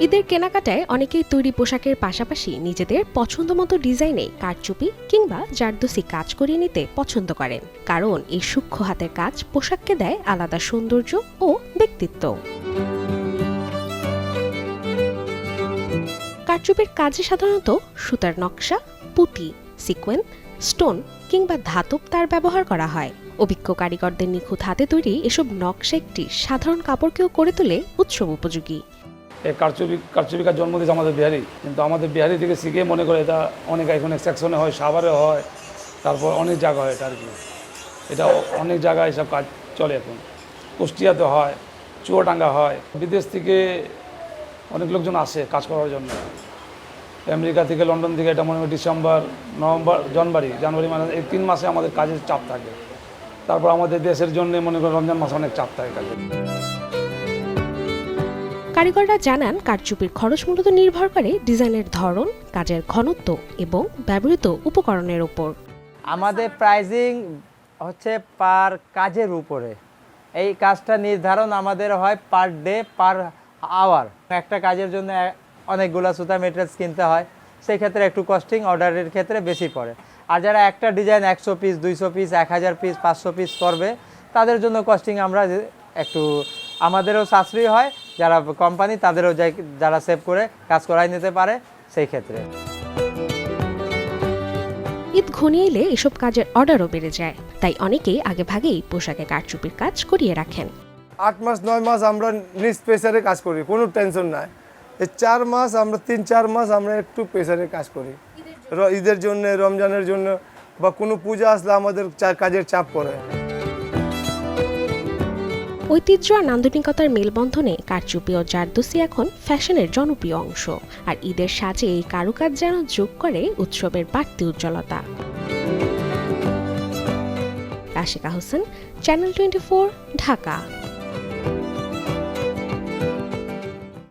ঈদের কেনাকাটায় অনেকেই তৈরি পোশাকের পাশাপাশি নিজেদের পছন্দমতো ডিজাইনে কারচুপি কিংবা জারদোসি কাজ করিয়ে নিতে পছন্দ করেন, কারণ এই সূক্ষ্ম হাতের কাজ পোশাককে দেয় আলাদা সৌন্দর্য ও ব্যক্তিত্ব। কারচুপির কাজে সাধারণত সুতার নকশা, পুঁতি, সিকোয়েন, স্টোন কিংবা ধাতব তার ব্যবহার করা হয়। অভিজ্ঞ কারিগরদের নিখুঁত হাতে তৈরি এসব নকশা একটি সাধারণ কাপড়কেও করে তোলে উৎসব উপযোগী। এই কারচুপিকার জন্ম দিয়েছে আমাদের বিহারি, কিন্তু আমাদের বিহারি থেকে শিখে মনে করে এটা অনেক এখানে সেকশনে হয়, সাভারে হয়, তারপর অনেক জায়গা হয় এটা আর কি। এটা অনেক জায়গায় এসব কাজ চলে এখন। কুষ্টিয়াতে হয়, চুয়াডাঙ্গা হয়। বিদেশ থেকে অনেক লোকজন আসে কাজ করার জন্য। আমেরিকা থেকে, লন্ডন থেকে। এটা মনে হয় ডিসেম্বর, নভেম্বর, জানুয়ারি মানে এই 3 মাসে আমাদের কাজের চাপ থাকে। তারপর আমাদের দেশের জন্য মনে করেন রমজান মাসে অনেক চাপ থাকে কাজের। কারিগররা জানান, কারচুপির খরচ মূলত নির্ভর করে ডিজাইনের ধরন, কাজের ঘনত্ব এবং ব্যবহৃত উপকরণের উপর। আমাদের প্রাইজিং হচ্ছে পার কাজের উপরে। এই কাজটা নির্ধারণ আমাদের হয় পার ডে, পার আওয়ার। একটা কাজের জন্য অনেকগুলো সুতা মেটেরিয়ালস কিনতে হয়, সেই ক্ষেত্রে একটু কস্টিং অর্ডারের ক্ষেত্রে বেশি পড়ে। আর যারা একটা design 100 piece, 200 piece, 1000 piece, 500 piece করবে, তাদের জন্য কস্টিং আমরা একটু আমাদেরও সাশ্রয়ী হয়, যারা কোম্পানি তাদেরও যারা সেভ করে কাজ করাই নিতে পারে সেই ক্ষেত্রে। ঈদ ঘনিয়ে এলে এসব কাজের অর্ডারও বেড়ে যায়, তাই অনেকেই আগে ভাগেই পোশাকে কারচুপির কাজ করিয়ে রাখেন। 8 মাস 9 মাস আমরা নিজ প্রেসারে কাজ করি, কোনো টেনশন নাই। এই 4 মাস আমরা 3-4 মাস আমরা একটু প্রেসারে কাজ করি। ঈদের জন্য, রমজানের জন্য বা কোনো পূজা আসলে আমাদের কাজের চাপ পড়ে। ঐতিহ্য আর নান্দনিকতার মেলবন্ধনে কারচুপি ও জারদোসি এখন ফ্যাশনের জনপ্রিয় অংশ, আর ঈদের সাজে এই কারুকাজ যেন যোগ করে উৎসবের বাড়তি উজ্জ্বলতা। আশিকা হোসেন, চ্যানেল 24, ঢাকা।